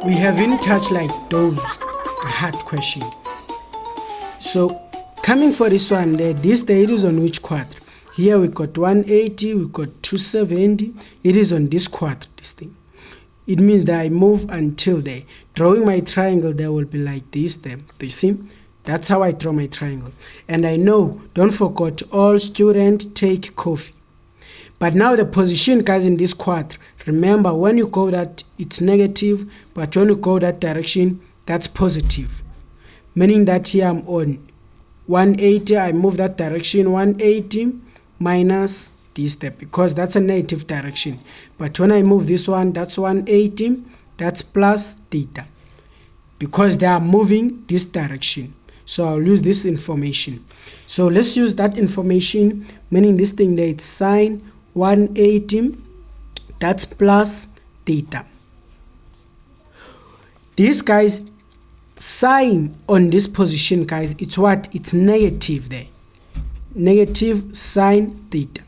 we haven't touched like those hard question. So coming for this one there, this there, it is on which quadrant? Here we got 180, we got 270, it is on this quadrant, this thing. It means that I move until there. Drawing my triangle there will be like this there. Do you see? That's how I draw my triangle. And I know, don't forget, all students take coffee. But now the position, guys, in this quadrant, remember when you go that it's negative, but when you go that direction, that's positive. Meaning that here I'm on 180, I move that direction, 180 minus this step, because that's a negative direction. But when I move this one, that's 180, that's plus theta, because they are moving this direction. So I'll use this information. So let's use that information, meaning this thing there, it's sine 180, that's plus theta. This, guys, sine on this position, guys, it's what? It's negative there. Negative sine theta.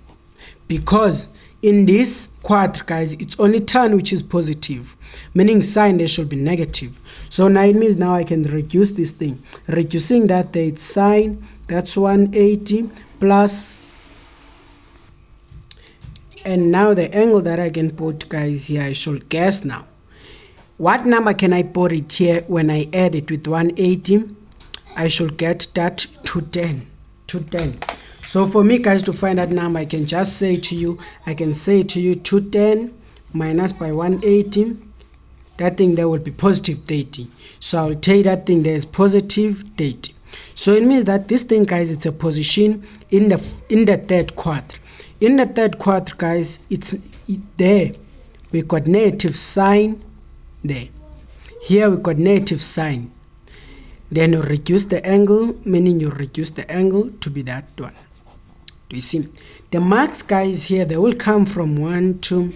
Because in this quadrant, guys, it's only tan which is positive, meaning sine there should be negative. So now it means now I can reduce this thing. Reducing that there, it's sine, that's 180 plus, and now the angle that I can put, guys, here, I should guess now. What number can I put it here when I add it with 180? I should get that 210. 210. So for me, guys, to find that number, I can just say to you, 210 minus by 180. That thing there will be positive 30. So I'll take that thing there is positive 30. So it means that this thing, guys, it's a position in the third quadrant. In the third quadrant, guys, there we got negative sine there. Here we got negative sine. Then you reduce the angle, meaning you reduce the angle to be that one. Do you see? The marks, guys, here, they will come from 1, 2,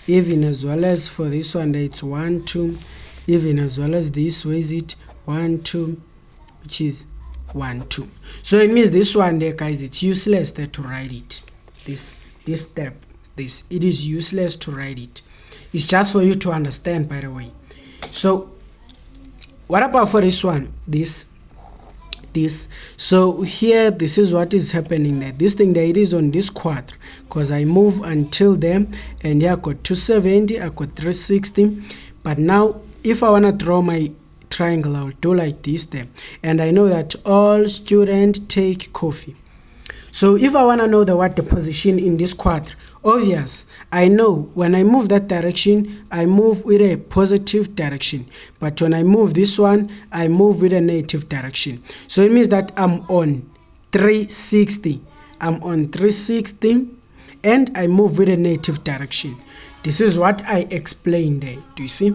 even as well as for this one, it's 1, 2, even as well as this, where is it? 1, 2, which is 1, 2. So it means this one there, guys, it's useless there to write it. This step, it is useless to write it. It's just for you to understand, by the way. So what about for this one? This. So here, this is what is happening there. This thing there, it is on this quadrant, because I move until there, and here I got 270, I got 360. But now if I want to draw my triangle, I'll do like this there. And I know that all students take coffee. So if I want to know the position in this quadrant, obvious, I know when I move that direction, I move with a positive direction. But when I move this one, I move with a negative direction. So it means that I'm on 360. I'm on 360 and I move with a negative direction. This is what I explained there. Do you see?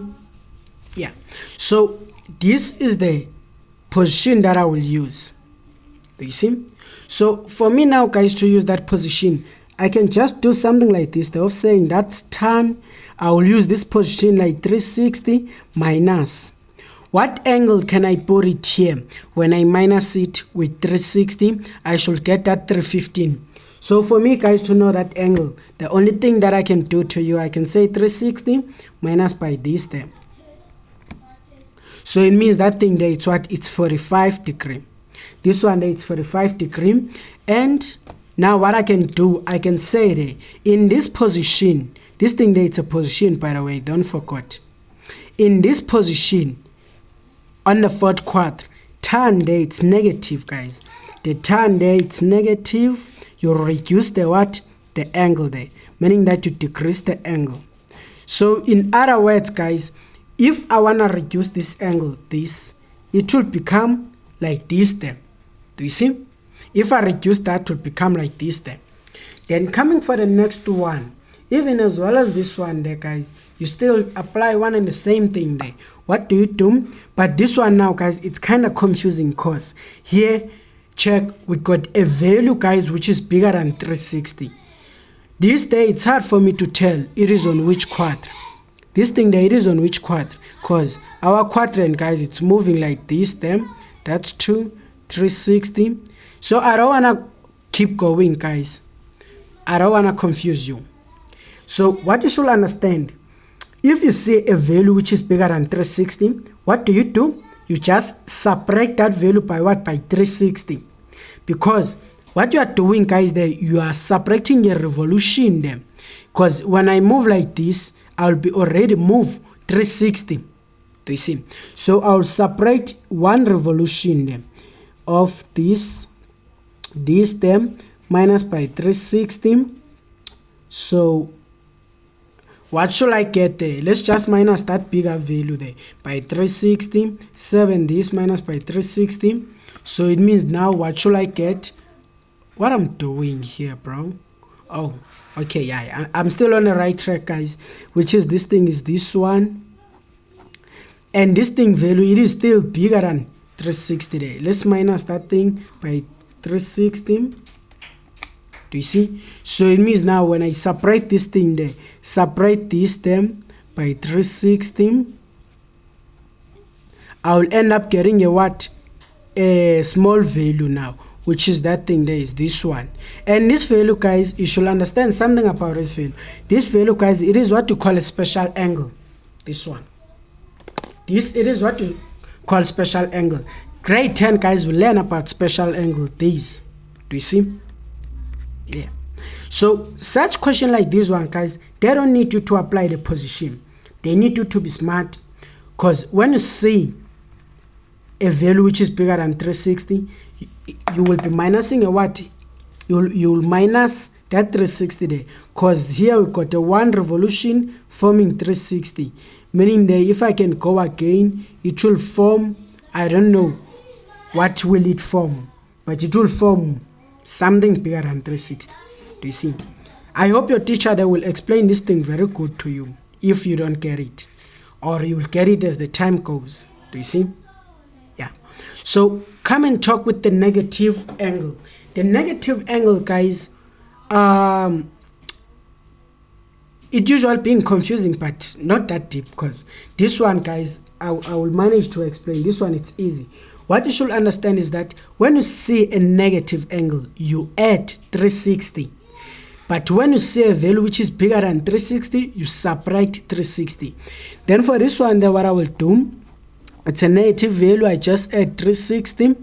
Yeah. So this is the position that I will use. Do you see? So for me now, guys, to use that position, I can just do something like this. Instead of saying that's tan, I will use this position like 360 minus. What angle can I put it here? When I minus it with 360, I should get that 315. So for me, guys, to know that angle, the only thing that I can do to you, I can say 360 minus by this there. So it means that thing there, it's what? It's 45 degrees. This one there, it's 45 degrees. And now what I can do, I can say there, in this position, this thing there, it's a position, by the way, don't forget. In this position, on the fourth quadrant, tan there, it's negative, guys. The tan there, it's negative. You reduce the what? The angle there, meaning that you decrease the angle. So in other words, guys, if I want to reduce this angle, it will become like this there. Do you see? If I reduce that, it will become like this there. Then coming for the next one, even as well as this one there, guys, you still apply one and the same thing there. What do you do? But this one now, guys, it's kind of confusing because here, check, we got a value, guys, which is bigger than 360. This day, it's hard for me to tell it is on which quadrant. This thing there, it is on which quadrant? Because our quadrant, guys, it's moving like this there. That's 2, 360. So I don't want to keep going, guys. I don't want to confuse you. So what you should understand, if you see a value which is bigger than 360, what do? You just subtract that value by what? By 360. Because what you are doing, guys, there, you are subtracting a revolution there. Because when I move like this, I'll be already move 360. Do you see? So I'll separate one revolution there of this term minus by 360. So what should I get there? Let's just minus that bigger value there by 360. 7 this minus by 360. So it means now what should I get? What I'm doing here, bro? Oh, okay, yeah, I'm still on the right track, guys, which is this thing is this one. And this thing value, it is still bigger than 360 there. Let's minus that thing by 360. Do you see? So it means now when I separate this thing there, separate this term by 360, I will end up getting a what? A small value now, which is that thing there is this one. And this value, guys, you should understand something about this value. This value, guys, it is what you call a special angle. This one. It is what you call special angle. Grade 10, guys, will learn about special angle. These. Do you see? Yeah. So such question like this one, guys, they don't need you to apply the position. They need you to be smart. Because when you see a value which is bigger than 360, you will be minusing a what? You will minus that 360 there. Because here we got a one revolution forming 360. Meaning that if I can go again, it will form, I don't know what will it form, but it will form something bigger than 360. Do you see? I hope your teacher there will explain this thing very good to you if you don't get it, or you will get it as the time goes. Do you see? Yeah. So come and talk with the negative angle. The negative angle, guys, it usually being confusing, but not that deep, because this one, guys, I will manage to explain. This one, it's easy. What you should understand is that when you see a negative angle, you add 360. But when you see a value which is bigger than 360, you subtract 360. Then for this one, then what I will do, it's a negative value. I just add 360,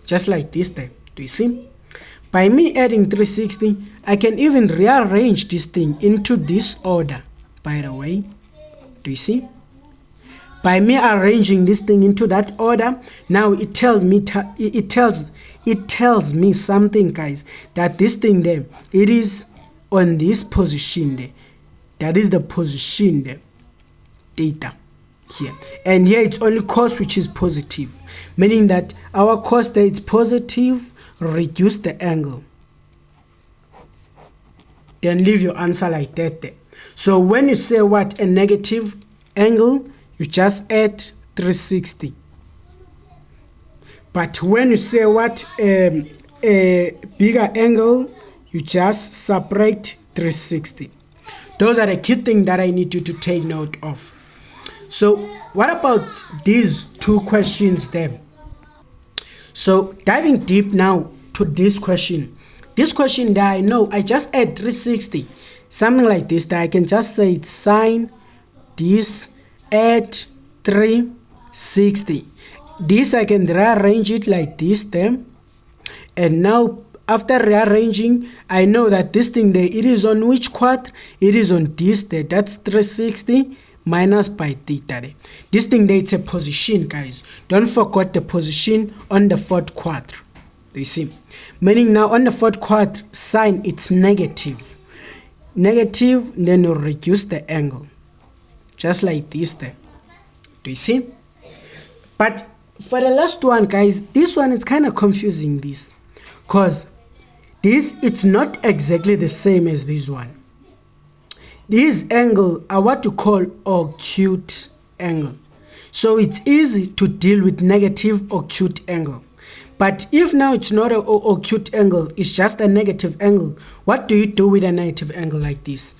just like this time. Do you see? By me adding 360, I can even rearrange this thing into this order, by the way. Do you see? By me arranging this thing into that order, now it tells me something, guys, that this thing there, it is on this position there. That is the position there, data here. And here it's only cos which is positive, meaning that our cos there is positive, reduce the angle. Then leave your answer like that there. So when you say what? A negative angle, you just add 360. But when you say what? A bigger angle, you just subtract 360. Those are the key things that I need you to take note of. So what about these two questions there? So diving deep now to this question. This question that I know, I just add 360. Something like this that I can just say it's sine this add 360. This I can rearrange it like this then. And now after rearranging, I know that this thing there, it is on which quad? It is on this there. That's 360 minus by theta there. This thing there, it's a position, guys. Don't forget the position on the fourth quadrant. Do you see? Meaning now on the fourth quadrant, sine, it's negative. Negative, then you reduce the angle. Just like this there. Do you see? But for the last one, guys, this one is kind of confusing this. Because this, it's not exactly the same as this one. These angles are what you call acute angle. So it's easy to deal with negative acute angle. But if now it's not an acute angle, it's just a negative angle, what do you do with a negative angle like this?